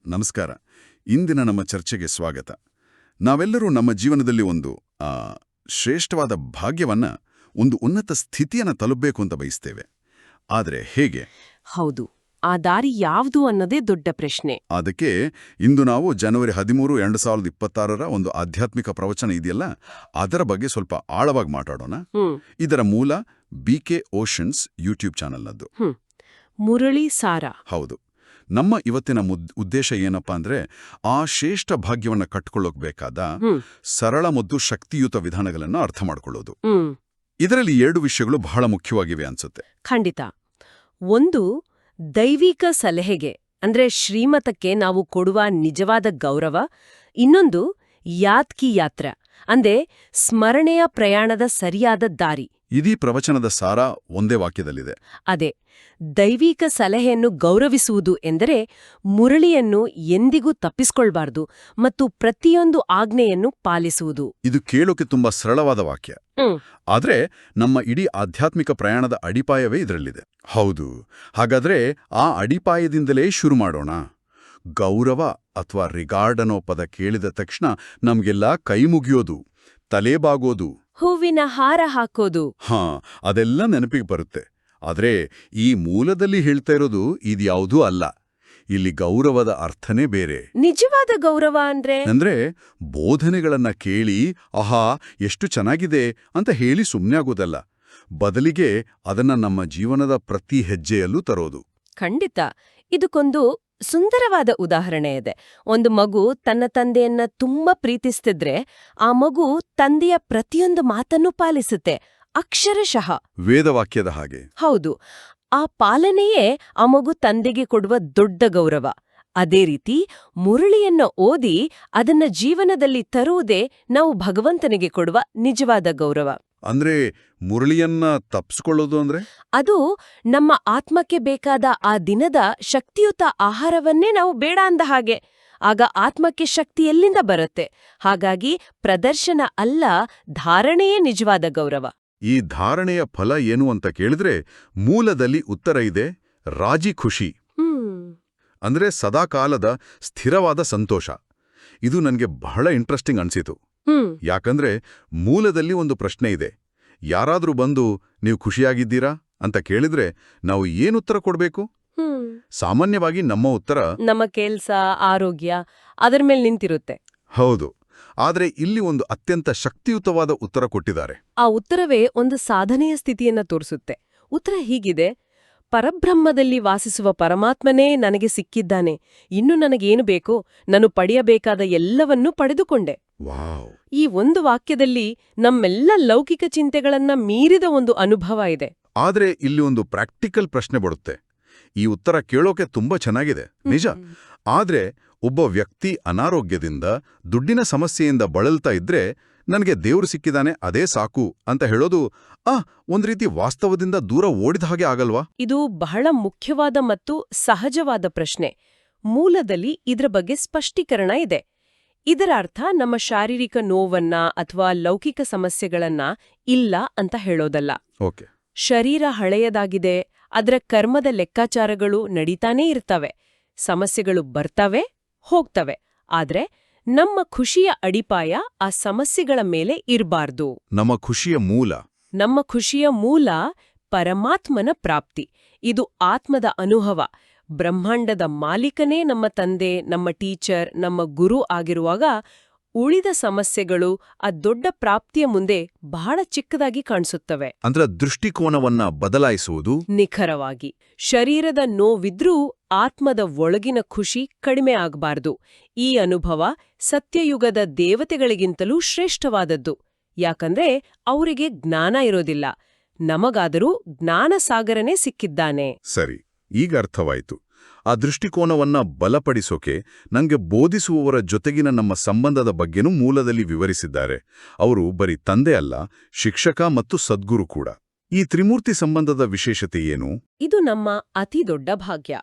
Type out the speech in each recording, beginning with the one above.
ನಮಸ್ಕಾರ. ಇಂದಿನ ನಮ್ಮ ಚರ್ಚೆಗೆ ಸ್ವಾಗತ. ನಾವೆಲ್ಲರೂ ನಮ್ಮ ಜೀವನದಲ್ಲಿ ಒಂದು ಶ್ರೇಷ್ಠವಾದ ಭಾಗ್ಯವನ್ನ, ಒಂದು ಉನ್ನತ ಸ್ಥಿತಿಯನ್ನು ತಲುಪಬೇಕು ಅಂತ ಬಯಸ್ತೇವೆ. ಆದರೆ ಹೇಗೆ? ಹೌದು, ಆ ದಾರಿ ಯಾವುದು ಅನ್ನೋದೇ ದೊಡ್ಡ ಪ್ರಶ್ನೆ. ಅದಕ್ಕೆ ಇಂದು ನಾವು ಜನವರಿ 13, 2026 ಒಂದು ಆಧ್ಯಾತ್ಮಿಕ ಪ್ರವಚನ ಇದೆಯಲ್ಲ, ಅದರ ಬಗ್ಗೆ ಸ್ವಲ್ಪ ಆಳವಾಗಿ ಮಾತಾಡೋಣ. ಇದರ ಮೂಲ BK ಓಷನ್ಸ್ ಯೂಟ್ಯೂಬ್ ಚಾನೆಲ್ನದ್ದು. ಮುರಳಿ ಸಾರ. ಹೌದು. ನಮ್ಮ ಇವತ್ತಿನ ಉದ್ದೇಶ ಏನಪ್ಪಾ ಅಂದ್ರೆ, ಆ ಶ್ರೇಷ್ಠ ಭಾಗ್ಯವನ್ನ ಕಟ್ಕೊಳ್ಳೋಕ್ ಬೇಕಾದ ಸರಳ ಮತ್ತು ಶಕ್ತಿಯುತ ವಿಧಾನಗಳನ್ನು ಅರ್ಥ ಮಾಡ್ಕೊಳ್ಳೋದು. ಇದರಲ್ಲಿ 2 ವಿಷಯಗಳು ಬಹಳ ಮುಖ್ಯವಾಗಿವೆ ಅನ್ಸುತ್ತೆ. ಖಂಡಿತ. ಒಂದು, ದೈವಿಕ ಸಲಹೆಗೆ ಅಂದ್ರೆ ಶ್ರೀಮತಕ್ಕೆ ನಾವು ಕೊಡುವ ನಿಜವಾದ ಗೌರವ. ಇನ್ನೊಂದು, ಯಾತ್ ಕಿ ಯಾತ್ರ ಅಂದ್ರೆ ಸ್ಮರಣೆಯ ಪ್ರಯಾಣದ ಸರಿಯಾದ ದಾರಿ. ಇದೀ ಪ್ರವಚನದ ಸಾರ ಒಂದೇ ವಾಕ್ಯದಲ್ಲಿದೆ. ಅದೇ, ದೈವಿಕ ಸಲಹೆಯನ್ನು ಗೌರವಿಸುವುದು ಎಂದರೆ ಮುರಳಿಯನ್ನು ಎಂದಿಗೂ ತಪ್ಪಿಸ್ಕೊಳ್ಬಾರ್ದು ಮತ್ತು ಪ್ರತಿಯೊಂದು ಆಜ್ಞೆಯನ್ನು ಪಾಲಿಸುವುದು. ಇದು ಕೇಳೋಕೆ ತುಂಬಾ ಸರಳವಾದ ವಾಕ್ಯ. ಆದ್ರೆ ನಮ್ಮ ಇಡೀ ಆಧ್ಯಾತ್ಮಿಕ ಪ್ರಯಾಣದ ಅಡಿಪಾಯವೇ ಇದರಲ್ಲಿದೆ. ಹೌದು. ಹಾಗಾದ್ರೆ ಆ ಅಡಿಪಾಯದಿಂದಲೇ ಶುರು ಮಾಡೋಣ. ಗೌರವ ಅಥವಾ ರಿಗಾರ್ಡ್ ಅನ್ನೋ ಪದ ಕೇಳಿದ ತಕ್ಷಣ ನಮ್ಗೆಲ್ಲ ಕೈ ಮುಗಿಯೋದು, ತಲೆಬಾಗೋದು, ಹೂವಿನ ಹಾರ ಹಾಕೋದು, ಅದೆಲ್ಲ ನೆನಪಿಗೆ ಬರುತ್ತೆ. ಆದ್ರೆ ಈ ಮೂಲದಲ್ಲಿ ಹೇಳ್ತಾ ಇರೋದು ಇದ್ಯಾವುದೂ ಅಲ್ಲ. ಇಲ್ಲಿ ಗೌರವದ ಅರ್ಥನೇ ಬೇರೆ. ನಿಜವಾದ ಗೌರವ ಅಂದ್ರೆ ಬೋಧನೆಗಳನ್ನ ಕೇಳಿ ಆಹಾ ಎಷ್ಟು ಚೆನ್ನಾಗಿದೆ ಅಂತ ಹೇಳಿ ಸುಮ್ಮನೆ ಆಗೋದಲ್ಲ. ಬದಲಿಗೆ ಅದನ್ನ ನಮ್ಮ ಜೀವನದ ಪ್ರತಿ ಹೆಜ್ಜೆಯಲ್ಲೂ ತರೋದು. ಖಂಡಿತ. ಇದಕ್ಕೊಂದು ಸುಂದರವಾದ ಉದಾಹರಣೆ ಇದೆ. ಒಂದು ಮಗು ತನ್ನ ತಂದೆಯನ್ನ ತುಂಬಾ ಪ್ರೀತಿಸ್ತಿದ್ರೆ ಆ ಮಗು ತಂದೆಯ ಪ್ರತಿಯೊಂದು ಮಾತನ್ನು ಪಾಲಿಸುತ್ತೆ, ಅಕ್ಷರಶಃ. ವೇದವಾಕ್ಯದ ಹಾಗೆ. ಹೌದು. ಆ ಪಾಲನೆಯೇ ಆ ಮಗು ತಂದೆಗೆ ಕೊಡುವ ದೊಡ್ಡ ಗೌರವ. ಅದೇ ರೀತಿ ಮುರಳಿಯನ್ನ ಓದಿ ಅದನ್ನ ಜೀವನದಲ್ಲಿ ತರುವುದೇ ನಾವು ಭಗವಂತನಿಗೆ ಕೊಡುವ ನಿಜವಾದ ಗೌರವ. ಅಂದ್ರೆ ಮುರಳಿಯನ್ನ ತಪ್ಪಿಸ್ಕೊಳ್ಳೋದು ಅಂದ್ರೆ ಅದು ನಮ್ಮ ಆತ್ಮಕ್ಕೆ ಬೇಕಾದ ಆ ದಿನದ ಶಕ್ತಿಯುತ ಆಹಾರವನ್ನೇ ನಾವು ಬೇಡ ಅಂದ ಹಾಗೆ. ಆಗ ಆತ್ಮಕ್ಕೆ ಶಕ್ತಿ ಎಲ್ಲಿಂದ ಬರುತ್ತೆ? ಹಾಗಾಗಿ ಪ್ರದರ್ಶನ ಅಲ್ಲ, ಧಾರಣೆಯೇ ನಿಜವಾದ ಗೌರವ. ಈ ಧಾರಣೆಯ ಫಲ ಏನು ಅಂತ ಕೇಳಿದ್ರೆ ಮೂಲದಲ್ಲಿ ಉತ್ತರ ಇದೆ: ರಾಜಿ ಖುಷಿ. ಅಂದ್ರೆ ಸದಾಕಾಲದ ಸ್ಥಿರವಾದ ಸಂತೋಷ. ಇದು ನನಗೆ ಬಹಳ ಇಂಟ್ರೆಸ್ಟಿಂಗ್ ಅನ್ಸಿತು. ಯಾಕಂದ್ರೆ ಮೂಲದಲ್ಲಿ ಒಂದು ಪ್ರಶ್ನೆ ಇದೆ. ಯಾರಾದ್ರೂ ಬಂದು ನೀವು ಖುಷಿಯಾಗಿದ್ದೀರಾ ಅಂತ ಕೇಳಿದ್ರೆ ನಾವು ಏನುತ್ತರ ಕೊಡ್ಬೇಕು? ಸಾಮಾನ್ಯವಾಗಿ ನಮ್ಮ ಉತ್ತರ ನಮ್ಮ ಕೆಲ್ಸ, ಆರೋಗ್ಯ ಅದರ ಮೇಲೆ ನಿಂತಿರುತ್ತೆ. ಹೌದು. ಆದ್ರೆ ಇಲ್ಲಿ ಒಂದು ಅತ್ಯಂತ ಶಕ್ತಿಯುತವಾದ ಉತ್ತರ ಕೊಟ್ಟಿದ್ದಾರೆ. ಆ ಉತ್ತರವೇ ಒಂದು ಸಾಧನೆಯ ಸ್ಥಿತಿಯನ್ನ ತೋರಿಸುತ್ತೆ. ಉತ್ತರ ಹೀಗಿದೆ: ಪರಬ್ರಹ್ಮದಲ್ಲಿ ವಾಸಿಸುವ ಪರಮಾತ್ಮನೇ ನನಗೆ ಸಿಕ್ಕಿದ್ದಾನೆ. ಇನ್ನು ನನಗೇನು ಬೇಕೋ? ನಾನು ಪಡೆಯಬೇಕಾದ ಎಲ್ಲವನ್ನೂ ಪಡೆದುಕೊಂಡೆ. ಈ ಒಂದು ವಾಕ್ಯದಲ್ಲಿ ನಮ್ಮೆಲ್ಲ ಲೌಕಿಕ ಚಿಂತೆಗಳನ್ನ ಮೀರಿದ ಒಂದು ಅನುಭವ ಇದೆ. ಆದ್ರೆ ಇಲ್ಲಿ ಒಂದು ಪ್ರಾಕ್ಟಿಕಲ್ ಪ್ರಶ್ನೆ ಬರುತ್ತೆ. ಈ ಉತ್ತರ ಕೇಳೋಕೆ ತುಂಬಾ ಚೆನ್ನಾಗಿದೆ, ನಿಜ. ಆದ್ರೆ ಒಬ್ಬ ವ್ಯಕ್ತಿ ಅನಾರೋಗ್ಯದಿಂದ, ದುಡ್ಡಿನ ಸಮಸ್ಯೆಯಿಂದ ಬಳಲ್ತಾ ಇದ್ರೆ ನನಗೆ ದೇವ್ರು ಸಿಕ್ಕಿದಾನೆ ಅದೇ ಸಾಕು ಅಂತ ಹೇಳೋದು ಒಂದ್ ರೀತಿ ವಾಸ್ತವದಿಂದ ದೂರ ಓಡಿದ ಹಾಗೆ ಆಗಲ್ವಾ? ಇದು ಬಹಳ ಮುಖ್ಯವಾದ ಮತ್ತು ಸಹಜವಾದ ಪ್ರಶ್ನೆ. ಮೂಲದಲ್ಲಿ ಇದ್ರ ಬಗ್ಗೆ ಸ್ಪಷ್ಟೀಕರಣ ಇದೆ. ಇದರ ಅರ್ಥ ನಮ್ಮ ಶಾರೀರಿಕ ನೋವನ್ನ ಅಥವಾ ಲೌಕಿಕ ಸಮಸ್ಯೆಗಳನ್ನ ಇಲ್ಲ ಅಂತ ಹೇಳೋದಲ್ಲ. ಶರೀರ ಹಳೆಯದಾಗಿದೆ, ಅದರ ಕರ್ಮದ ಲೆಕ್ಕಾಚಾರಗಳು ನಡೀತಾನೇ ಇರ್ತವೆ, ಸಮಸ್ಯೆಗಳು ಬರ್ತವೆ ಹೋಗ್ತವೆ. ಆದ್ರೆ ನಮ್ಮ ಖುಷಿಯ ಅಡಿಪಾಯ ಆ ಸಮಸ್ಯೆಗಳ ಮೇಲೆ ಇರಬಾರ್ದು. ನಮ್ಮ ಖುಷಿಯ ಮೂಲ ಪರಮಾತ್ಮನ ಪ್ರಾಪ್ತಿ. ಇದು ಆತ್ಮದ ಅನುಭವ. ಬ್ರಹ್ಮಾಂಡದ ಮಾಲೀಕನೇ ನಮ್ಮ ತಂದೆ, ನಮ್ಮ ಟೀಚರ್, ನಮ್ಮ ಗುರು ಆಗಿರುವಾಗ ಉಳಿದ ಸಮಸ್ಯೆಗಳು ಆ ದೊಡ್ಡ ಪ್ರಾಪ್ತಿಯ ಮುಂದೆ ಬಹಳ ಚಿಕ್ಕದಾಗಿ ಕಾಣಿಸುತ್ತವೆ. ಅಂದ್ರೆ ದೃಷ್ಟಿಕೋನವನ್ನ ಬದಲಾಯಿಸುವುದು. ನಿಖರವಾಗಿ. ಶರೀರದ ನೋವಿದ್ರೂ ಆತ್ಮದ ಒಳಗಿನ ಖುಷಿ ಕಡಿಮೆ ಆಗಬಾರ್ದು. ಈ ಅನುಭವ ಸತ್ಯಯುಗದ ದೇವತೆಗಳಿಗಿಂತಲೂ ಶ್ರೇಷ್ಠವಾದದ್ದು. ಯಾಕಂದ್ರೆ ಅವರಿಗೆ ಜ್ಞಾನ ಇರೋದಿಲ್ಲ. ನಮಗಾದರೂ ಜ್ಞಾನಸಾಗರನೇ ಸಿಕ್ಕಿದ್ದಾನೆ. ಸರಿ, ಈಗ ಅರ್ಥವಾಯಿತು. ಆ ದೃಷ್ಟಿಕೋನವನ್ನ ಬಲಪಡಿಸೋಕೆ ನಂಗೆ ಬೋಧಿಸುವವರ ಜೊತೆಗಿನ ನಮ್ಮ ಸಂಬಂಧದ ಬಗ್ಗೆನೂ ಮೂಲದಲ್ಲಿ ವಿವರಿಸಿದ್ದಾರೆ. ಅವರು ಬರೀ ತಂದೆ ಅಲ್ಲ, ಶಿಕ್ಷಕ ಮತ್ತು ಸದ್ಗುರು ಕೂಡ. ಈ ತ್ರಿಮೂರ್ತಿ ಸಂಬಂಧದ ವಿಶೇಷತೆ ಏನು? ಇದು ನಮ್ಮ ಅತಿ ದೊಡ್ಡ ಭಾಗ್ಯ.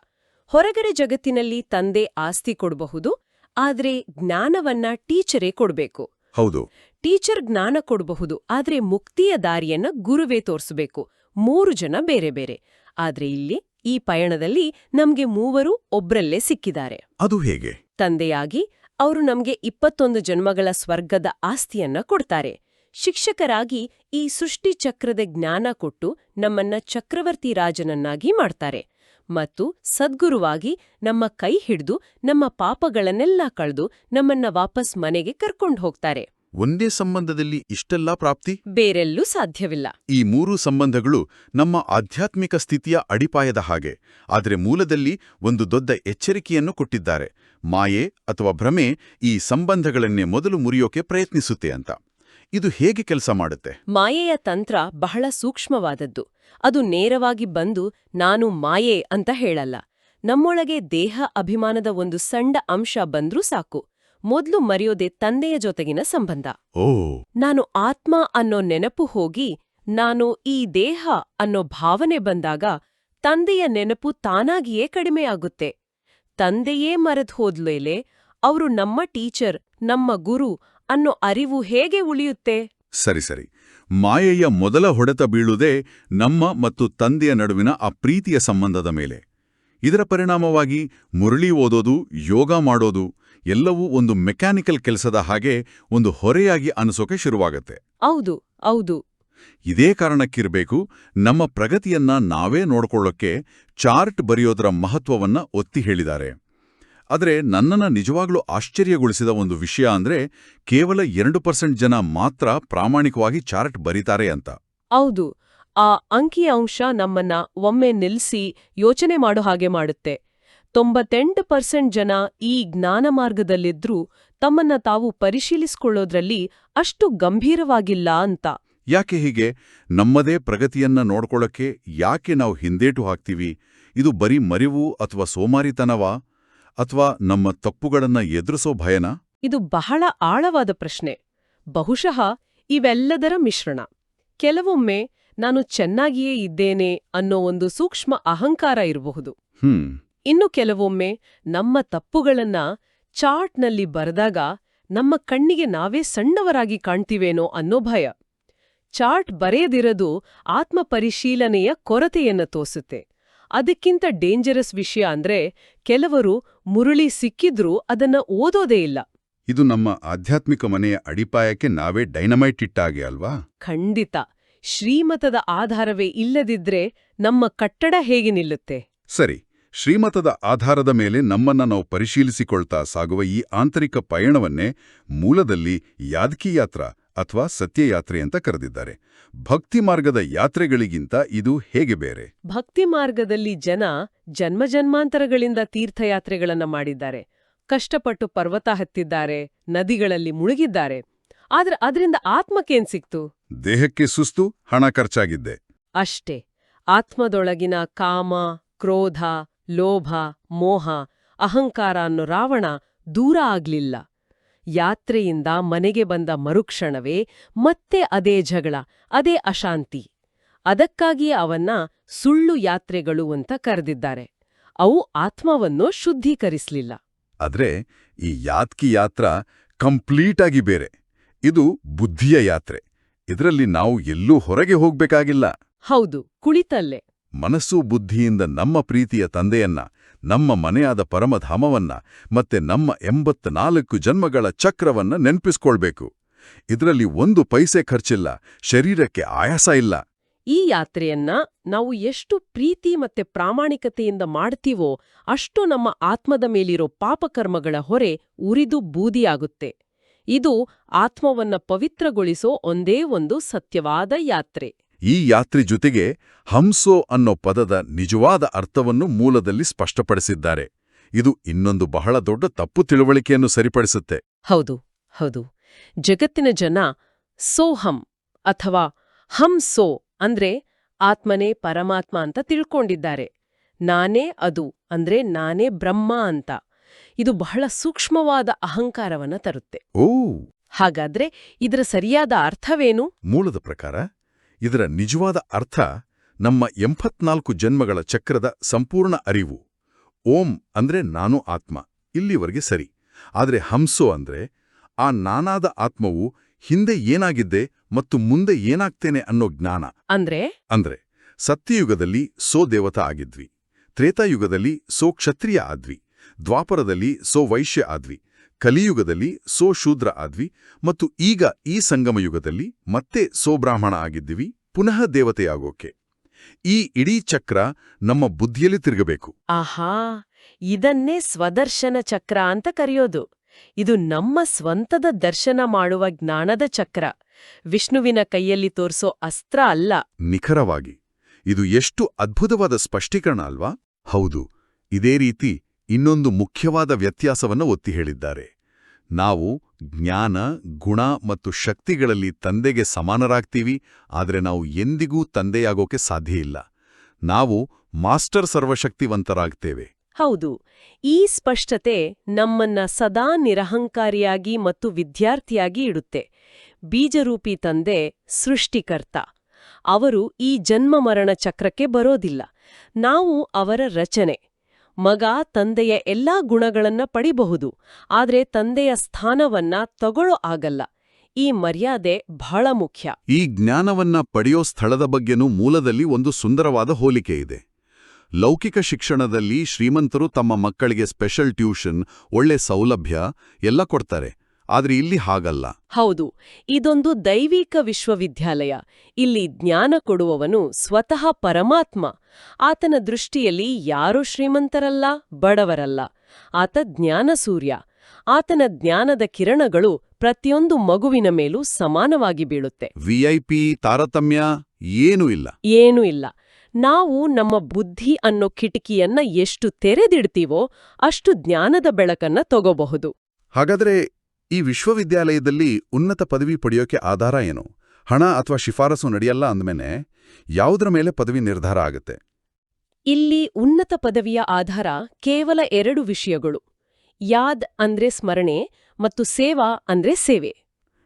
ಹೊರಗಡೆ ಜಗತ್ತಿನಲ್ಲಿ ತಂದೆ ಆಸ್ತಿ ಕೊಡಬಹುದು, ಆದ್ರೆ ಜ್ಞಾನವನ್ನ ಟೀಚರೇ ಕೊಡ್ಬೇಕು. ಹೌದು. ಟೀಚರ್ ಜ್ಞಾನ ಕೊಡಬಹುದು, ಆದ್ರೆ ಮುಕ್ತಿಯ ದಾರಿಯನ್ನ ಗುರುವೇ ತೋರಿಸಬೇಕು. 3 ಜನ ಬೇರೆ ಬೇರೆ. ಆದ್ರೆ ಇಲ್ಲಿ ಈ ಪಯಣದಲ್ಲಿ ನಮ್ಗೆ ಮೂವರು ಒಬ್ರಲ್ಲೇ ಸಿಕ್ಕಿದ್ದಾರೆ. ಅದು ಹೇಗೆ? ತಂದೆಯಾಗಿ ಅವರು ನಮ್ಗೆ 21 ಜನ್ಮಗಳ ಸ್ವರ್ಗದ ಆಸ್ತಿಯನ್ನ ಕೊಡ್ತಾರೆ. ಶಿಕ್ಷಕರಾಗಿ ಈ ಸೃಷ್ಟಿ ಚಕ್ರದ ಜ್ಞಾನ ಕೊಟ್ಟು ನಮ್ಮನ್ನ ಚಕ್ರವರ್ತಿ ರಾಜನನ್ನಾಗಿ ಮಾಡ್ತಾರೆ. ಮತ್ತು ಸದ್ಗುರುವಾಗಿ ನಮ್ಮ ಕೈ ಹಿಡಿದು ನಮ್ಮ ಪಾಪಗಳನ್ನೆಲ್ಲ ಕಳೆದು ನಮ್ಮನ್ನ ವಾಪಸ್ ಮನೆಗೆ ಕರ್ಕೊಂಡು ಹೋಗ್ತಾರೆ. ಒಂದೇ ಸಂಬಂಧದಲ್ಲಿ ಇಷ್ಟೆಲ್ಲಾ ಪ್ರಾಪ್ತಿ? ಬೇರೆಲ್ಲೂ ಸಾಧ್ಯವಿಲ್ಲ. ಈ ಮೂರೂ ಸಂಬಂಧಗಳು ನಮ್ಮ ಆಧ್ಯಾತ್ಮಿಕ ಸ್ಥಿತಿಯ ಅಡಿಪಾಯದ ಹಾಗೆ. ಆದರೆ ಮೂಲದಲ್ಲಿ ಒಂದು ದೊಡ್ಡ ಎಚ್ಚರಿಕೆಯನ್ನು ಕೊಟ್ಟಿದ್ದಾರೆ. ಮಾಯೆ ಅಥವಾ ಭ್ರಮೆ ಈ ಸಂಬಂಧಗಳನ್ನೇ ಮೊದಲು ಮುರಿಯೋಕೆ ಪ್ರಯತ್ನಿಸುತ್ತೆ ಅಂತ. ಇದು ಹೇಗೆ ಕೆಲಸ ಮಾಡುತ್ತೆ? ಮಾಯೆಯ ತಂತ್ರ ಬಹಳ ಸೂಕ್ಷ್ಮವಾದದ್ದು. ಅದು ನೇರವಾಗಿ ಬಂದು ನಾನು ಮಾಯೆ ಅಂತ ಹೇಳಲ್ಲ. ನಮ್ಮೊಳಗೆ ದೇಹ ಅಭಿಮಾನದ ಒಂದು ಸಣ್ಣ ಅಂಶ ಬಂದ್ರೂ ಸಾಕು. ಮೊದ್ಲು ಮರೆಯೋದೆ ತಂದೆಯ ಜೊತೆಗಿನ ಸಂಬಂಧ. ನಾನು ಆತ್ಮ ಅನ್ನೋ ನೆನಪು ಹೋಗಿ ನಾನು ಈ ದೇಹ ಅನ್ನೋ ಭಾವನೆ ಬಂದಾಗ ತಂದೆಯ ನೆನಪು ತಾನಾಗಿಯೇ ಕಡಿಮೆಯಾಗುತ್ತೆ. ತಂದೆಯೇ ಮರೆತು ಹೋದ್ಮೇಲೆ ಅವರು ನಮ್ಮ ಟೀಚರ್, ನಮ್ಮ ಗುರು ಅನ್ನೋ ಅರಿವು ಹೇಗೆ ಉಳಿಯುತ್ತೆ? ಸರಿ. ಮಾಯೆಯ ಮೊದಲ ಹೊಡೆತ ಬೀಳುವುದೇ ನಮ್ಮ ಮತ್ತು ತಂದೆಯ ನಡುವಿನ ಆ ಪ್ರೀತಿಯ ಸಂಬಂಧದ ಮೇಲೆ. ಇದರ ಪರಿಣಾಮವಾಗಿ ಮುರಳಿ ಓದೋದು, ಯೋಗ ಮಾಡೋದು ಎಲ್ಲವೂ ಒಂದು ಮೆಕ್ಯಾನಿಕಲ್ ಕೆಲಸದ ಹಾಗೆ ಒಂದು ಹೊರೆಯಾಗಿ ಅನಿಸೋಕೆ ಶುರುವಾಗತ್ತೆ. ಹೌದು. ಇದೇ ಕಾರಣಕ್ಕಿರಬೇಕು ನಮ್ಮ ಪ್ರಗತಿಯನ್ನ ನಾವೇ ನೋಡ್ಕೊಳ್ಳೋಕ್ಕೆ ಚಾರ್ಟ್ ಬರೆಯೋದರ ಮಹತ್ವವನ್ನ ಒತ್ತಿ ಹೇಳಿದ್ದಾರೆ. ಆದರೆ ನನ್ನನ್ನ ನಿಜವಾಗ್ಲೂ ಆಶ್ಚರ್ಯಗೊಳಿಸಿದ ಒಂದು ವಿಷಯ ಅಂದ್ರೆ ಕೇವಲ 2% ಜನ ಮಾತ್ರ ಪ್ರಾಮಾಣಿಕವಾಗಿ ಚಾರ್ಟ್ ಬರೀತಾರೆ ಅಂತ. ಹೌದು, ಆ ಅಂಕಿಅಂಶ ನಮ್ಮನ್ನ ಒಮ್ಮೆ ನಿಲ್ಸಿ ಯೋಚನೆ ಮಾಡೋ ಹಾಗೆ ಮಾಡುತ್ತೆ. 98% ಜನ ಈ ಜ್ಞಾನ ಮಾರ್ಗದಲ್ಲಿದ್ರೂ ತಮ್ಮನ್ನ ತಾವು ಪರಿಶೀಲಿಸಿಕೊಳ್ಳೋದ್ರಲ್ಲಿ ಅಷ್ಟು ಗಂಭೀರವಾಗಿಲ್ಲ ಅಂತ. ಯಾಕೆ ಹೀಗೆ? ನಮ್ಮದೇ ಪ್ರಗತಿಯನ್ನ ನೋಡ್ಕೊಳ್ಳೋಕೆ ಯಾಕೆ ನಾವು ಹಿಂದೇಟು ಹಾಕ್ತೀವಿ? ಇದು ಬರೀ ಮರಿವು ಅಥವಾ ಸೋಮಾರಿತನವಾ? ಅಥವಾ ನಮ್ಮ ತಪ್ಪುಗಳನ್ನ ಎದುರಿಸೋ ಭಯನಾ? ಇದು ಬಹಳ ಆಳವಾದ ಪ್ರಶ್ನೆ. ಬಹುಶಃ ಇವೆಲ್ಲದರ ಮಿಶ್ರಣ. ಕೆಲವೊಮ್ಮೆ ನಾನು ಚೆನ್ನಾಗಿಯೇ ಇದ್ದೇನೆ ಅನ್ನೋ ಒಂದು ಸೂಕ್ಷ್ಮ ಅಹಂಕಾರ ಇರಬಹುದು. ಇನ್ನು ಕೆಲವೊಮ್ಮೆ ನಮ್ಮ ತಪ್ಪುಗಳನ್ನ ಚಾರ್ಟ್ನಲ್ಲಿ ಬರೆದಾಗ ನಮ್ಮ ಕಣ್ಣಿಗೆ ನಾವೇ ಸಣ್ಣವರಾಗಿ ಕಾಣ್ತೀವೇನೋ ಅನ್ನೋ ಭಯ. ಚಾರ್ಟ್ ಬರೆಯದಿರೋದು ಆತ್ಮಪರಿಶೀಲನೆಯ ಕೊರತೆಯನ್ನ ತೋರಿಸುತ್ತೆ. ಅದಕ್ಕಿಂತ ಡೇಂಜರಸ್ ವಿಷಯ ಅಂದ್ರೆ ಕೆಲವರು ಮುರುಳಿ ಸಿಕ್ಕಿದ್ರೂ ಅದನ್ನ ಓದೋದೇ ಇಲ್ಲ. ಇದು ನಮ್ಮ ಆಧ್ಯಾತ್ಮಿಕ ಮನೆಯ ಅಡಿಪಾಯಕ್ಕೆ ನಾವೇ ಡೈನಮೈಟ್ ಇಟ್ಟಾಗೆ ಅಲ್ವಾ? ಖಂಡಿತ. ಶ್ರೀಮತದ ಆಧಾರವೇ ಇಲ್ಲದಿದ್ರೆ ನಮ್ಮ ಕಟ್ಟಡ ಹೇಗೆ ನಿಲ್ಲುತ್ತೆ? ಸರಿ, ಶ್ರೀಮತದ ಆಧಾರದ ಮೇಲೆ ನಮ್ಮನ್ನ ನಾವು ಪರಿಶೀಲಿಸಿಕೊಳ್ತಾ ಸಾಗುವ ಈ ಆಂತರಿಕ ಪಯಣವನ್ನೇ ಮೂಲದಲ್ಲಿ ಯಾದಕಿ ಯಾತ್ರಾ ಅಥವಾ ಸತ್ಯಯಾತ್ರೆ ಅಂತ ಕರೆದಿದ್ದಾರೆ. ಭಕ್ತಿ ಮಾರ್ಗದ ಯಾತ್ರೆಗಳಿಗಿಂತ ಇದು ಹೇಗೆ ಬೇರೆ? ಭಕ್ತಿ ಮಾರ್ಗದಲ್ಲಿ ಜನ ಜನ್ಮಜನ್ಮಾಂತರಗಳಿಂದ ತೀರ್ಥಯಾತ್ರೆಗಳನ್ನ ಮಾಡಿದ್ದಾರೆ. ಕಷ್ಟಪಟ್ಟು ಪರ್ವತ ಹತ್ತಿದ್ದಾರೆ, ನದಿಗಳಲ್ಲಿ ಮುಳುಗಿದ್ದಾರೆ. ಆದ್ರೆ ಅದರಿಂದ ಆತ್ಮಕ್ಕೇನ್ ಸಿಕ್ತು? ದೇಹಕ್ಕೆ ಸುಸ್ತು, ಹಣ ಖರ್ಚಾಗಿದ್ದೆ ಅಷ್ಟೇ. ಆತ್ಮದೊಳಗಿನ ಕಾಮ, ಕ್ರೋಧ, ಲೋಭ, ಮೋಹ, ಅಹಂಕಾರ ಅನ್ನೋ ರಾವಣ ದೂರ ಆಗ್ಲಿಲ್ಲ. ಯಾತ್ರೆಯಿಂದ ಮನೆಗೆ ಬಂದ ಮರುಕ್ಷಣವೇ ಮತ್ತೆ ಅದೇ ಜಗಳ, ಅದೇ ಅಶಾಂತಿ. ಅದಕ್ಕಾಗಿಯೇ ಅವನ್ನ ಸುಳ್ಳು ಯಾತ್ರೆಗಳು ಅಂತ ಕರೆದಿದ್ದಾರೆ. ಅವು ಆತ್ಮವನ್ನು ಶುದ್ಧೀಕರಿಸಲಿಲ್ಲ. ಆದ್ರೆ ಈ ಯಾತ್ಕಿ ಯಾತ್ರಾ ಕಂಪ್ಲೀಟಾಗಿ ಬೇರೆ. ಇದು ಬುದ್ಧಿಯ ಯಾತ್ರೆ. ಇದರಲ್ಲಿ ನಾವು ಎಲ್ಲೂ ಹೊರಗೆ ಹೋಗ್ಬೇಕಾಗಿಲ್ಲ. ಹೌದು, ಕುಳಿತಲ್ಲೇ ಮನಸ್ಸು ಬುದ್ಧಿಯಿಂದ ನಮ್ಮ ಪ್ರೀತಿಯ ತಂದೆಯನ್ನ, ನಮ್ಮ ಮನೆಯಾದ ಪರಮಧಾಮವನ್ನ ಮತ್ತೆ ನಮ್ಮ 84 ಜನ್ಮಗಳ ಚಕ್ರವನ್ನ ನೆನ್ಪಿಸ್ಕೊಳ್ಬೇಕು. ಇದರಲ್ಲಿ 1 ಪೈಸೆ ಖರ್ಚಿಲ್ಲ, ಶರೀರಕ್ಕೆ ಆಯಾಸ ಇಲ್ಲ. ಈ ಯಾತ್ರೆಯನ್ನ ನಾವು ಎಷ್ಟು ಪ್ರೀತಿ ಮತ್ತೆ ಪ್ರಾಮಾಣಿಕತೆಯಿಂದ ಮಾಡ್ತೀವೋ ಅಷ್ಟು ನಮ್ಮ ಆತ್ಮದ ಮೇಲಿರೋ ಪಾಪಕರ್ಮಗಳ ಹೊರೆ ಉರಿದು ಬೂದಿಯಾಗುತ್ತೆ. ಇದು ಆತ್ಮವನ್ನ ಪವಿತ್ರಗೊಳಿಸೋ ಒಂದೇ ಒಂದು ಸತ್ಯವಾದ ಯಾತ್ರೆ. ಈ ಯಾತ್ರೆ ಜೊತೆಗೆ ಹಂಸೋ ಅನ್ನೋ ಪದದ ನಿಜವಾದ ಅರ್ಥವನ್ನು ಮೂಲದಲ್ಲಿ ಸ್ಪಷ್ಟಪಡಿಸಿದ್ದಾರೆ. ಇದು ಇನ್ನೊಂದು ಬಹಳ ದೊಡ್ಡ ತಪ್ಪು ತಿಳುವಳಿಕೆಯನ್ನು ಸರಿಪಡಿಸುತ್ತೆ. ಹೌದು. ಜಗತ್ತಿನ ಜನ ಸೋಹಂ ಅಥವಾ ಹಂಸೋ ಅಂದ್ರೆ ಆತ್ಮನೇ ಪರಮಾತ್ಮ ಅಂತ ತಿಳ್ಕೊಂಡಿದ್ದಾರೆ. ನಾನೇ ಅದು ಅಂದ್ರೆ ನಾನೇ ಬ್ರಹ್ಮ ಅಂತ. ಇದು ಬಹಳ ಸೂಕ್ಷ್ಮವಾದ ಅಹಂಕಾರವನ್ನ ತರುತ್ತೆ. ಹಾಗಾದ್ರೆ ಇದರ ಸರಿಯಾದ ಅರ್ಥವೇನು? ಮೂಲದ ಪ್ರಕಾರ ಇದರ ನಿಜವಾದ ಅರ್ಥ ನಮ್ಮ 84 ಜನ್ಮಗಳ ಚಕ್ರದ ಸಂಪೂರ್ಣ ಅರಿವು. ಓಂ ಅಂದ್ರೆ ನಾನು ಆತ್ಮ, ಇಲ್ಲಿವರೆಗೆ ಸರಿ. ಆದ್ರೆ ಹಂಸೋ ಅಂದ್ರೆ ಆ ನಾನಾದ ಆತ್ಮವು ಹಿಂದೆ ಏನಾಗಿದ್ದೆ ಮತ್ತು ಮುಂದೆ ಏನಾಗ್ತೇನೆ ಅನ್ನೋ ಜ್ಞಾನ. ಅಂದ್ರೆ ಸತ್ಯಯುಗದಲ್ಲಿ ಸೋ ದೇವತಾ ಆಗಿದ್ವಿ. ತ್ರೇತಾಯುಗದಲ್ಲಿ ಸೋ ಕ್ಷತ್ರಿಯ ಆದ್ವಿ, ದ್ವಾಪರದಲ್ಲಿ ಸೋ ವೈಶ್ಯ ಆದ್ವಿ, ಕಲಿಯುಗದಲ್ಲಿ ಸೋ ಶೂದ್ರ ಆದ್ವಿ ಮತ್ತು ಈಗ ಈ ಸಂಗಮಯುಗದಲ್ಲಿ ಮತ್ತೆ ಸೋ ಬ್ರಾಹ್ಮಣ ಆಗಿದ್ದೀವಿ, ಪುನಃ ದೇವತೆಯಾಗೋಕೆ. ಈ ಇಡೀ ಚಕ್ರ ನಮ್ಮ ಬುದ್ಧಿಯಲ್ಲಿ ತಿರುಗಬೇಕು. ಆಹಾ, ಇದನ್ನೇ ಸ್ವದರ್ಶನ ಚಕ್ರ ಅಂತ ಕರೆಯೋದು. ಇದು ನಮ್ಮ ಸ್ವಂತದ ದರ್ಶನ ಮಾಡುವ ಜ್ಞಾನದ ಚಕ್ರ, ವಿಷ್ಣುವಿನ ಕೈಯಲ್ಲಿ ತೋರಿಸೋ ಅಸ್ತ್ರ ಅಲ್ಲ. ನಿಖರವಾಗಿ. ಇದು ಎಷ್ಟು ಅದ್ಭುತವಾದ ಸ್ಪಷ್ಟೀಕರಣ ಅಲ್ವಾ? ಹೌದು. ಇದೇ ರೀತಿ ಇನ್ನೊಂದು ಮುಖ್ಯವಾದ ವ್ಯತ್ಯಾಸವನ್ನು ಒತ್ತಿ ಹೇಳಿದ್ದಾರೆ. ನಾವು ಜ್ಞಾನ, ಗುಣ ಮತ್ತು ಶಕ್ತಿಗಳಲ್ಲಿ ತಂದೆಗೆ ಸಮಾನರಾಗ್ತೀವಿ, ಆದರೆ ನಾವು ಎಂದಿಗೂ ತಂದೆಯಾಗೋಕೆ ಸಾಧ್ಯ ಇಲ್ಲ. ನಾವು ಮಾಸ್ಟರ್ ಸರ್ವಶಕ್ತಿವಂತರಾಗ್ತೇವೆ. ಹೌದು. ಈ ಸ್ಪಷ್ಟತೆ ನಮ್ಮನ್ನ ಸದಾ ನಿರಹಂಕಾರಿಯಾಗಿ ಮತ್ತು ವಿದ್ಯಾರ್ಥಿಯಾಗಿ ಇಡುತ್ತೆ. ಬೀಜರೂಪಿ ತಂದೆ ಸೃಷ್ಟಿಕರ್ತ. ಅವರು ಈ ಜನ್ಮ-ಮರಣ ಚಕ್ರಕ್ಕೆ ಬರೋದಿಲ್ಲ. ನಾವು ಅವರ ರಚನೆ. ಮಗ ತಂದೆಯ ಎಲ್ಲಾ ಗುಣಗಳನ್ನ ಪಡಿಬಹುದು, ಆದ್ರೆ ತಂದೆಯ ಸ್ಥಾನವನ್ನ ತಗೊಳ್ಳೋ ಆಗಲ್ಲ. ಈ ಮರ್ಯಾದೆ ಬಹಳ ಮುಖ್ಯ. ಈ ಜ್ಞಾನವನ್ನ ಪಡೆಯೋ ಸ್ಥಳದ ಬಗ್ಗೆನೂ ಮೂಲದಲ್ಲಿ ಒಂದು ಸುಂದರವಾದ ಹೋಲಿಕೆ ಇದೆ. ಲೌಕಿಕ ಶಿಕ್ಷಣದಲ್ಲಿ ಶ್ರೀಮಂತರು ತಮ್ಮ ಮಕ್ಕಳಿಗೆ ಸ್ಪೆಷಲ್ ಟ್ಯೂಷನ್, ಒಳ್ಳೆ ಸೌಲಭ್ಯ ಎಲ್ಲ ಕೊಡ್ತಾರೆ. ಆದ್ರೆ ಇಲ್ಲಿ ಹಾಗಲ್ಲ. ಹೌದು, ಇದೊಂದು ದೈವಿಕ ವಿಶ್ವವಿದ್ಯಾಲಯ. ಇಲ್ಲಿ ಜ್ಞಾನ ಕೊಡುವವನು ಸ್ವತಃ ಪರಮಾತ್ಮ. ಆತನ ದೃಷ್ಟಿಯಲ್ಲಿ ಯಾರೂ ಶ್ರೀಮಂತರಲ್ಲ, ಬಡವರಲ್ಲ. ಆತ ಜ್ಞಾನಸೂರ್ಯ. ಆತನ ಜ್ಞಾನದ ಕಿರಣಗಳು ಪ್ರತಿಯೊಂದು ಮಗುವಿನ ಮೇಲೂ ಸಮಾನವಾಗಿ ಬೀಳುತ್ತೆ. ವಿಐಪಿ ತಾರತಮ್ಯ ಏನೂ ಇಲ್ಲ. ಏನೂ ಇಲ್ಲ. ನಾವು ನಮ್ಮ ಬುದ್ಧಿ ಅನ್ನೋ ಕಿಟಕಿಯನ್ನ ಎಷ್ಟು ತೆರೆದಿಡ್ತೀವೋ ಅಷ್ಟು ಜ್ಞಾನದ ಬೆಳಕನ್ನ ತಗೋಬಹುದು. ಹಾಗಾದ್ರೆ ಈ ವಿಶ್ವವಿದ್ಯಾಲಯದಲ್ಲಿ ಉನ್ನತ ಪದವಿ ಪಡೆಯೋಕೆ ಆಧಾರ ಏನು? ಹಣ ಅಥವಾ ಶಿಫಾರಸು ನಡೆಯಲ್ಲ ಅಂದ್ಮೇಲೆ ಯಾವುದರ ಮೇಲೆ ಪದವಿ ನಿರ್ಧಾರ ಆಗುತ್ತೆ? ಇಲ್ಲಿ ಉನ್ನತ ಪದವಿಯ ಆಧಾರ ಕೇವಲ 2 ವಿಷಯಗಳು. ಯಾದ್ ಅಂದ್ರೆ ಸ್ಮರಣೆ ಮತ್ತು ಸೇವಾ ಅಂದ್ರೆ ಸೇವೆ.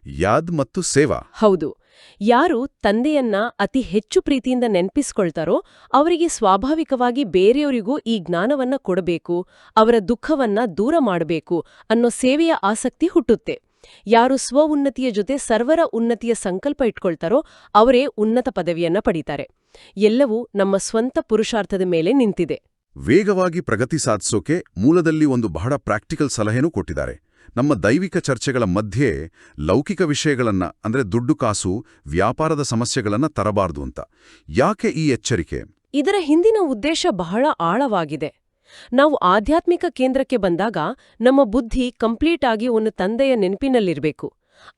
ಯಾದ್ ಮತ್ತು ಸೇವಾ. ಹೌದು. ಯಾರು ತಂದೆಯನ್ನ ಅತಿ ಹೆಚ್ಚು ಪ್ರೀತಿಯಿಂದ ನೆನ್ಪಿಸ್ಕೊಳ್ತಾರೋ ಅವರಿಗೆ ಸ್ವಾಭಾವಿಕವಾಗಿ ಬೇರೆಯವರಿಗೂ ಈ ಜ್ಞಾನವನ್ನ ಕೊಡಬೇಕು, ಅವರ ದುಃಖವನ್ನ ದೂರ ಮಾಡಬೇಕು ಅನ್ನೋ ಸೇವೆಯ ಆಸಕ್ತಿ ಹುಟ್ಟುತ್ತೆ. ಯಾರು ಉನ್ನತಿಯ ಜೊತೆ ಸರ್ವರ ಉನ್ನತಿಯ ಸಂಕಲ್ಪ ಇಟ್ಕೊಳ್ತಾರೋ ಅವರೇ ಉನ್ನತ ಪದವಿಯನ್ನ ಪಡೀತಾರೆ. ಎಲ್ಲವೂ ನಮ್ಮ ಸ್ವಂತ ಪುರುಷಾರ್ಥದ ಮೇಲೆ ನಿಂತಿದೆ. ವೇಗವಾಗಿ ಪ್ರಗತಿ ಸಾಧಿಸೋಕೆ ಮೂಲದಲ್ಲಿ ಒಂದು ಬಹಳ ಪ್ರಾಕ್ಟಿಕಲ್ ಸಲಹೆನೂ ಕೊಟ್ಟಿದ್ದಾರೆ. ನಮ್ಮ ದೈವಿಕ ಚರ್ಚೆಗಳ ಮಧ್ಯೆ ಲೌಕಿಕ ವಿಷಯಗಳನ್ನ ಅಂದ್ರೆ ದುಡ್ಡು ಕಾಸು, ವ್ಯಾಪಾರದ ಸಮಸ್ಯೆಗಳನ್ನ ತರಬಾರ್ದು ಅಂತ. ಯಾಕೆ ಈ ಎಚ್ಚರಿಕೆ? ಇದರ ಹಿಂದಿನ ಉದ್ದೇಶ ಬಹಳ ಆಳವಾಗಿದೆ. ನಾವು ಆಧ್ಯಾತ್ಮಿಕ ಕೇಂದ್ರಕ್ಕೆ ಬಂದಾಗ ನಮ್ಮ ಬುದ್ಧಿ ಕಂಪ್ಲೀಟ್ ಆಗಿ ಒಂದು ತಂದೆಯ ನೆನಪಿನಲ್ಲಿರ್ಬೇಕು.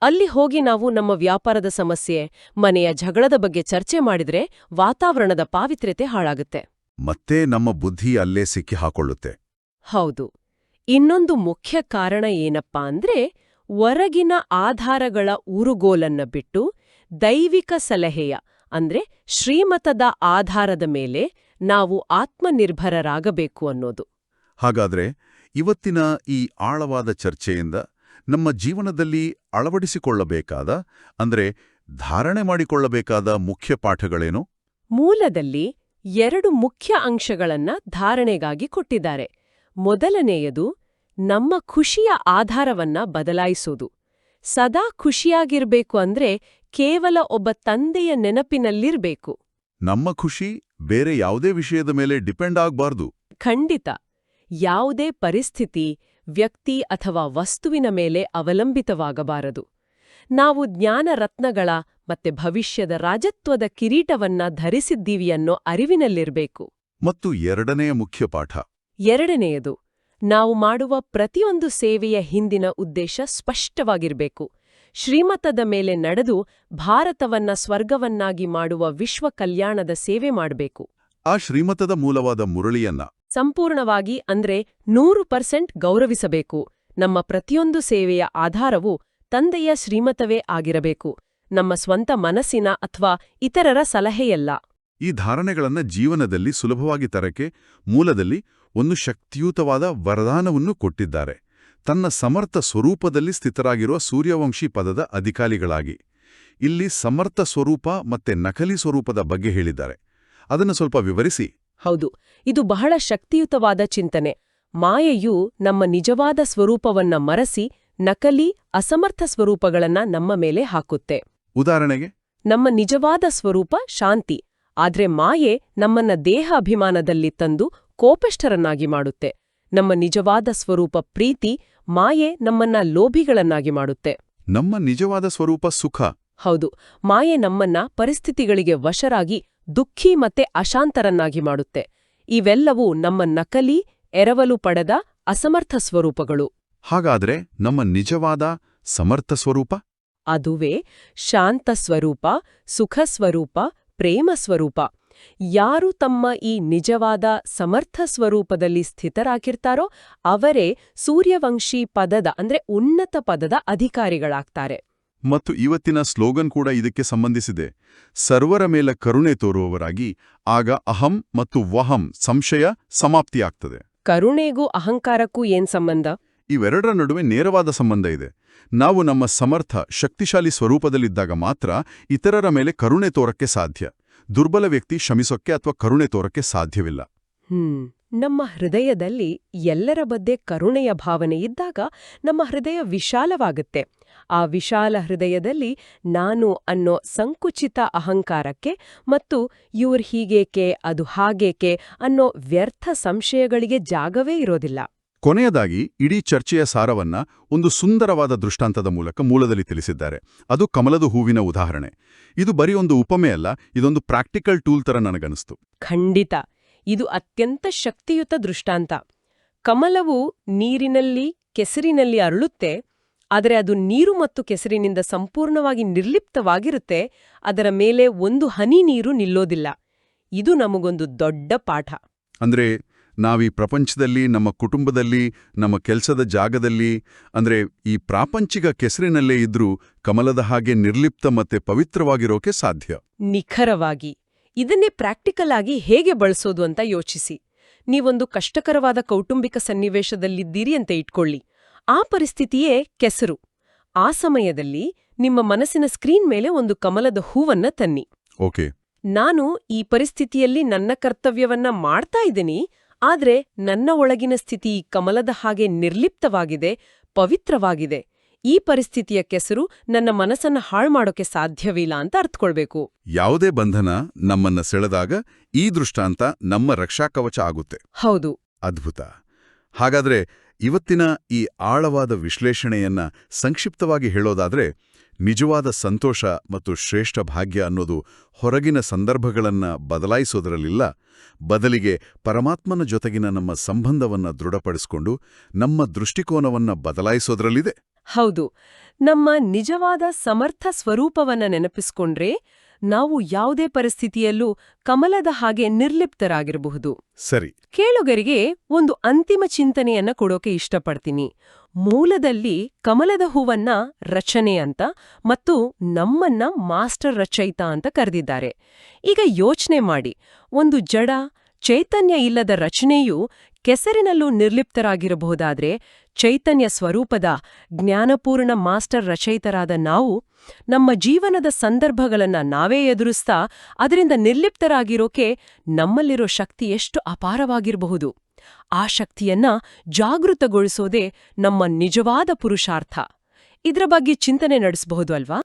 ಅಲ್ಲಿ ಹೋಗಿ ನಾವು ನಮ್ಮ ವ್ಯಾಪಾರದ ಸಮಸ್ಯೆ, ಮನೆಯ ಜಗಳದ ಬಗ್ಗೆ ಚರ್ಚೆ ಮಾಡಿದ್ರೆ ವಾತಾವರಣದ ಪಾವಿತ್ರ್ಯತೆ ಹಾಳಾಗುತ್ತೆ. ಮತ್ತೆ ನಮ್ಮ ಬುದ್ಧಿ ಅಲ್ಲೇ ಸಿಕ್ಕಿ ಹಾಕೊಳ್ಳುತ್ತೆ. ಹೌದು. ಇನ್ನೊಂದು ಮುಖ್ಯ ಕಾರಣ ಏನಪ್ಪಾ ಅಂದ್ರೆ, ಹೊರಗಿನ ಆಧಾರಗಳ ಊರುಗೋಲನ್ನ ಬಿಟ್ಟು ದೈವಿಕ ಸಲಹೆಯ ಅಂದ್ರೆ ಶ್ರೀಮತದ ಆಧಾರದ ಮೇಲೆ ನಾವು ಆತ್ಮನಿರ್ಭರರಾಗಬೇಕು ಅನ್ನೋದು. ಹಾಗಾದ್ರೆ ಇವತ್ತಿನ ಈ ಆಳವಾದ ಚರ್ಚೆಯಿಂದ ನಮ್ಮ ಜೀವನದಲ್ಲಿ ಅಳವಡಿಸಿಕೊಳ್ಳಬೇಕಾದ ಅಂದ್ರೆ ಧಾರಣೆ ಮಾಡಿಕೊಳ್ಳಬೇಕಾದ ಮುಖ್ಯ ಪಾಠಗಳೇನು? ಮೂಲದಲ್ಲಿ 2 ಮುಖ್ಯ ಅಂಶಗಳನ್ನ ಧಾರಣೆಗಾಗಿ ಕೊಟ್ಟಿದ್ದಾರೆ. ಮೊದಲನೆಯದು ನಮ್ಮ ಖುಷಿಯ ಆಧಾರವನ್ನ ಬದಲಾಯಿಸೋದು. ಸದಾ ಖುಷಿಯಾಗಿರ್ಬೇಕು ಅಂದ್ರೆ ಕೇವಲ ಒಬ್ಬ ತಂದೆಯ ನೆನಪಿನಲ್ಲಿರ್ಬೇಕು. ನಮ್ಮ ಖುಷಿ ಬೇರೆ ಯಾವುದೇ ವಿಷಯದ ಮೇಲೆ ಡಿಪೆಂಡ್ ಆಗ್ಬಾರ್ದು. ಖಂಡಿತ. ಯಾವುದೇ ಪರಿಸ್ಥಿತಿ, ವ್ಯಕ್ತಿ ಅಥವಾ ವಸ್ತುವಿನ ಮೇಲೆ ಅವಲಂಬಿತವಾಗಬಾರದು. ನಾವು ಜ್ಞಾನ ರತ್ನಗಳ ಮತ್ತೆ ಭವಿಷ್ಯದ ರಾಜತ್ವದ ಕಿರೀಟವನ್ನ ಧರಿಸಿದ್ದೀವಿ ಅನ್ನೋ ಅರಿವಿನಲ್ಲಿರ್ಬೇಕು. ಮತ್ತು ಎರಡನೆಯ ಮುಖ್ಯ ಪಾಠ. ಎರಡನೆಯದು, ನಾವು ಮಾಡುವ ಪ್ರತಿಯೊಂದು ಸೇವೆಯ ಹಿಂದಿನ ಉದ್ದೇಶ ಸ್ಪಷ್ಟವಾಗಿರ್ಬೇಕು. ಶ್ರೀಮತದ ಮೇಲೆ ನಡೆದು ಭಾರತವನ್ನ ಸ್ವರ್ಗವನ್ನಾಗಿ ಮಾಡುವ ವಿಶ್ವ ಕಲ್ಯಾಣದ ಸೇವೆ ಮಾಡಬೇಕು. ಆ ಶ್ರೀಮತದ ಮೂಲವಾದ ಮುರಳಿಯನ್ನ ಸಂಪೂರ್ಣವಾಗಿ ಅಂದ್ರೆ 100% ಗೌರವಿಸಬೇಕು. ನಮ್ಮ ಪ್ರತಿಯೊಂದು ಸೇವೆಯ ಆಧಾರವು ತಂದೆಯ ಶ್ರೀಮತವೇ ಆಗಿರಬೇಕು, ನಮ್ಮ ಸ್ವಂತ ಮನಸ್ಸಿನ ಅಥವಾ ಇತರರ ಸಲಹೆಯಲ್ಲ. ಈ ಧಾರಣೆಗಳನ್ನ ಜೀವನದಲ್ಲಿ ಸುಲಭವಾಗಿ ತರಕ್ಕೆ ಮೂಲದಲ್ಲಿ ಒಂದು ಶಕ್ತಿಯುತವಾದ ವರದಾನವನ್ನು ಕೊಟ್ಟಿದ್ದಾರೆ. ತನ್ನ ಸಮರ್ಥ ಸ್ವರೂಪದಲ್ಲಿ ಸ್ಥಿತರಾಗಿರುವ ಸೂರ್ಯವಂಶಿ ಪದದ ಅಧಿಕಾರಿಗಳಾಗಿ. ಇಲ್ಲಿ ಸಮರ್ಥ ಸ್ವರೂಪ ಮತ್ತೆ ನಕಲಿ ಸ್ವರೂಪದ ಬಗ್ಗೆ ಹೇಳಿದ್ದಾರೆ. ಅದನ್ನು ಸ್ವಲ್ಪ ವಿವರಿಸಿ. ಹೌದು, ಇದು ಬಹಳ ಶಕ್ತಿಯುತವಾದ ಚಿಂತನೆ. ಮಾಯೆಯು ನಮ್ಮ ನಿಜವಾದ ಸ್ವರೂಪವನ್ನ ಮರೆಸಿ ನಕಲಿ, ಅಸಮರ್ಥ ಸ್ವರೂಪಗಳನ್ನ ನಮ್ಮ ಮೇಲೆ ಹಾಕುತ್ತೆ. ಉದಾಹರಣೆಗೆ, ನಮ್ಮ ನಿಜವಾದ ಸ್ವರೂಪ ಶಾಂತಿ, ಆದ್ರೆ ಮಾಯೆ ನಮ್ಮನ್ನ ದೇಹ ಅಭಿಮಾನದಲ್ಲಿ ತಂದು ಕೋಪಿಷ್ಠರನ್ನಾಗಿ ಮಾಡುತ್ತೆ. ನಮ್ಮ ನಿಜವಾದ ಸ್ವರೂಪ ಪ್ರೀತಿ, ಮಾಯೆ ನಮ್ಮನ್ನ ಲೋಭಿಗಳನ್ನಾಗಿ ಮಾಡುತ್ತೆ. ನಮ್ಮ ನಿಜವಾದ ಸ್ವರೂಪ ಸುಖ. ಹೌದು, ಮಾಯೆ ನಮ್ಮನ್ನ ಪರಿಸ್ಥಿತಿಗಳಿಗೆ ವಶರಾಗಿ ದುಃಖಿ ಮತ್ತೆ ಅಶಾಂತರನ್ನಾಗಿ ಮಾಡುತ್ತೆ. ಇವೆಲ್ಲವೂ ನಮ್ಮ ನಕಲಿ, ಎರವಲು ಪಡೆದ ಅಸಮರ್ಥ ಸ್ವರೂಪಗಳು. ಹಾಗಾದ್ರೆ ನಮ್ಮ ನಿಜವಾದ ಸಮರ್ಥ ಸ್ವರೂಪ? ಅದುವೇ ಶಾಂತ ಸ್ವರೂಪ, ಸುಖ ಸ್ವರೂಪ, ಪ್ರೇಮ ಸ್ವರೂಪ. ಯಾರು ತಮ್ಮ ಈ ನಿಜವಾದ ಸಮರ್ಥ ಸ್ವರೂಪದಲ್ಲಿ ಸ್ಥಿತರಾಗಿರ್ತಾರೋ ಅವರೇ ಸೂರ್ಯವಂಶಿ ಪದದ ಅಂದ್ರೆ ಉನ್ನತ ಪದದ ಅಧಿಕಾರಿಗಳಾಗ್ತಾರೆ. ಮತ್ತು ಇವತ್ತಿನ ಸ್ಲೋಗನ್ ಕೂಡ ಇದಕ್ಕೆ ಸಂಬಂಧಿಸಿದೆ. ಸರ್ವರ ಮೇಲೆ ಕರುಣೆ ತೋರುವವರಾಗಿ, ಆಗ ಅಹಂ ಮತ್ತು ವಹಂ ಸಂಶಯ ಸಮಾಪ್ತಿಯಾಗ್ತದೆ. ಕರುಣೆಗೂ ಅಹಂಕಾರಕ್ಕೂ ಏನ್ ಸಂಬಂಧ? ಇವೆರಡರ ನಡುವೆ ನೇರವಾದ ಸಂಬಂಧ ಇದೆ. ನಾವು ನಮ್ಮ ಸಮರ್ಥ, ಶಕ್ತಿಶಾಲಿ ಸ್ವರೂಪದಲ್ಲಿದ್ದಾಗ ಮಾತ್ರ ಇತರರ ಮೇಲೆ ಕರುಣೆ ತೋರಕ್ಕೆ ಸಾಧ್ಯ. ದುರ್ಬಲ ವ್ಯಕ್ತಿ ಶ್ರಮಿಸೋಕ್ಕೆ ಅಥವಾ ಕರುಣೆ ತೋರಕ್ಕೆ ಸಾಧ್ಯವಿಲ್ಲ. ನಮ್ಮ ಹೃದಯದಲ್ಲಿ ಎಲ್ಲರ ಬಗ್ಗೆ ಕರುಣೆಯ ಭಾವನೆ ಇದ್ದಾಗ ನಮ್ಮ ಹೃದಯ ವಿಶಾಲವಾಗುತ್ತೆ. ಆ ವಿಶಾಲ ಹೃದಯದಲ್ಲಿ ನಾನು ಅನ್ನೋ ಸಂಕುಚಿತ ಅಹಂಕಾರಕ್ಕೆ ಮತ್ತು ಇವ್ರು ಹೀಗೇಕೆ ಅದು ಹಾಗೇಕೆ ಅನ್ನೋ ವ್ಯರ್ಥ ಸಂಶಯಗಳಿಗೆ ಜಾಗವೇ ಇರೋದಿಲ್ಲ. ಕೊನೆಯದಾಗಿ ಇಡೀ ಚರ್ಚೆಯ ಸಾರವನ್ನ ಒಂದು ಸುಂದರವಾದ ದೃಷ್ಟಾಂತದ ಮೂಲಕ ಮೂಲದಲ್ಲಿ ತಿಳಿಸಿದ್ದಾರೆ. ಅದು ಕಮಲದ ಹೂವಿನ ಉದಾಹರಣೆ. ಇದು ಬರೀ ಒಂದು ಉಪಮೆ ಅಲ್ಲ, ಇದೊಂದು ಪ್ರಾಕ್ಟಿಕಲ್ ಟೂಲ್ ತರ ನನಗನಿಸ್ತು. ಖಂಡಿತ, ಇದು ಅತ್ಯಂತ ಶಕ್ತಿಯುತ ದೃಷ್ಟಾಂತ. ಕಮಲವು ನೀರಿನಲ್ಲಿ, ಕೆಸರಿನಲ್ಲಿ ಅರಳುತ್ತೆ, ಆದರೆ ಅದು ನೀರು ಮತ್ತು ಕೆಸರಿನಿಂದ ಸಂಪೂರ್ಣವಾಗಿ ನಿರ್ಲಿಪ್ತವಾಗಿರುತ್ತೆ. ಅದರ ಮೇಲೆ ಒಂದು ಹನಿ ನೀರು ನಿಲ್ಲೋದಿಲ್ಲ. ಇದು ನಮಗೊಂದು ದೊಡ್ಡ ಪಾಠ. ಅಂದ್ರೆ ನಾವೀ ಪ್ರಪಂಚದಲ್ಲಿ, ನಮ್ಮ ಕುಟುಂಬದಲ್ಲಿ, ನಮ್ಮ ಕೆಲಸದ ಜಾಗದಲ್ಲಿ, ಅಂದ್ರೆ ಈ ಪ್ರಾಪಂಚಿಕ ಕೆಸರಿನಲ್ಲೇ ಇದ್ರೂ ಕಮಲದ ಹಾಗೆ ನಿರ್ಲಿಪ್ತ ಮತ್ತೆ ಪವಿತ್ರವಾಗಿರೋಕೆ ಸಾಧ್ಯ. ನಿಖರವಾಗಿ. ಇದನ್ನೇ ಪ್ರಾಕ್ಟಿಕಲ್ ಆಗಿ ಹೇಗೆ ಬಳಸೋದು ಅಂತ ಯೋಚಿಸಿ. ನೀವೊಂದು ಕಷ್ಟಕರವಾದ ಕೌಟುಂಬಿಕ ಸನ್ನಿವೇಶದಲ್ಲಿದ್ದೀರಿ ಅಂತ ಇಟ್ಕೊಳ್ಳಿ. ಆ ಪರಿಸ್ಥಿತಿಯೇ ಕೆಸರು. ಆ ಸಮಯದಲ್ಲಿ ನಿಮ್ಮ ಮನಸ್ಸಿನ ಸ್ಕ್ರೀನ್ ಮೇಲೆ ಒಂದು ಕಮಲದ ಹೂವನ್ನ ತನ್ನಿ. ಓಕೆ, ನಾನು ಈ ಪರಿಸ್ಥಿತಿಯಲ್ಲಿ ನನ್ನ ಕರ್ತವ್ಯವನ್ನ ಮಾಡ್ತಾ ಇದ್ದೀನಿ, ಆದ್ರೆ ನನ್ನ ಒಳಗಿನ ಸ್ಥಿತಿ ಕಮಲದ ಹಾಗೆ ನಿರ್ಲಿಪ್ತವಾಗಿದೆ, ಪವಿತ್ರವಾಗಿದೆ. ಈ ಪರಿಸ್ಥಿತಿಯ ಕೆಸರು ನನ್ನ ಮನಸ್ಸನ್ನ ಹಾಳು ಮಾಡೋಕೆ ಸಾಧ್ಯವಿಲ್ಲ ಅಂತ ಅರ್ಥಕೊಳ್ಬೇಕು. ಯಾವುದೇ ಬಂಧನ ನಮ್ಮನ್ನ ಸೆಳೆದಾಗ ಈ ದೃಷ್ಟಾಂತ ನಮ್ಮ ರಕ್ಷಾಕವಚ ಆಗುತ್ತೆ. ಹೌದು. ಅದ್ಭುತ. ಹಾಗಾದ್ರೆ ಇವತ್ತಿನ ಈ ಆಳವಾದ ವಿಶ್ಲೇಷಣೆಯನ್ನ ಸಂಕ್ಷಿಪ್ತವಾಗಿ ಹೇಳೋದಾದ್ರೆ, ನಿಜವಾದ ಸಂತೋಷ ಮತ್ತು ಶ್ರೇಷ್ಠ ಭಾಗ್ಯ ಅನ್ನೋದು ಹೊರಗಿನ ಸಂದರ್ಭಗಳನ್ನ ಬದಲಾಯಿಸೋದರಲ್ಲಿಲ್ಲ, ಬದಲಿಗೆ ಪರಮಾತ್ಮನ ಜೊತೆಗಿನ ನಮ್ಮ ಸಂಬಂಧವನ್ನ ದೃಢಪಡಿಸಿಕೊಂಡು ನಮ್ಮ ದೃಷ್ಟಿಕೋನವನ್ನ ಬದಲಾಯಿಸೋದ್ರಲ್ಲಿದೆ. ಹೌದು. ನಮ್ಮ ನಿಜವಾದ ಸಮರ್ಥ ಸ್ವರೂಪವನ್ನ ನೆನಪಿಸ್ಕೊಂಡ್ರೆ ನಾವು ಯಾವುದೇ ಪರಿಸ್ಥಿತಿಯಲ್ಲೂ ಕಮಲದ ಹಾಗೆ ನಿರ್ಲಿಪ್ತರಾಗಿರಬಹುದು. ಸರಿ. ಕೇಳುಗರಿಗೆ ಒಂದು ಅಂತಿಮ ಚಿಂತನೆಯನ್ನ ಕೊಡೋಕೆ ಇಷ್ಟಪಡ್ತೀನಿ. ಮೂಲದಲ್ಲಿ ಕಮಲದ ಹೂವನ್ನ ರಚನೆ ಅಂತ ಮತ್ತು ನಮ್ಮನ್ನ ಮಾಸ್ಟರ್ ರಚಯಿತ ಅಂತ ಕರೆದಿದ್ದಾರೆ. ಈಗ ಯೋಚನೆ ಮಾಡಿ, ಒಂದು ಜಡ, ಚೈತನ್ಯ ಇಲ್ಲದ ರಚನೆಯು ಕೆಸರಿನಲ್ಲೂ ನಿರ್ಲಿಪ್ತರಾಗಿರಬಹುದಾದ್ರೆ, ಚೈತನ್ಯ ಸ್ವರೂಪದ ಜ್ಞಾನಪೂರ್ಣ ಮಾಸ್ಟರ್ ರಚಯಿತರಾದ ನಾವು ನಮ್ಮ ಜೀವನದ ಸಂದರ್ಭಗಳನ್ನ ನಾವೇ ಎದುರಿಸ್ತಾ ಅದರಿಂದ ನಿರ್ಲಿಪ್ತರಾಗಿರೋಕೆ ನಮ್ಮಲ್ಲಿರೋ ಶಕ್ತಿ ಎಷ್ಟು ಅಪಾರವಾಗಿರಬಹುದು. ಆ ಶಕ್ತಿಯನ್ನ ಜಾಗೃತಗೊಳಿಸೋದೇ ನಮ್ಮ ನಿಜವಾದ ಪುರುಷಾರ್ಥ. ಇದ್ರ ಬಗ್ಗೆ ಚಿಂತನೆ ನಡೆಸಬಹುದು ಅಲ್ವಾ?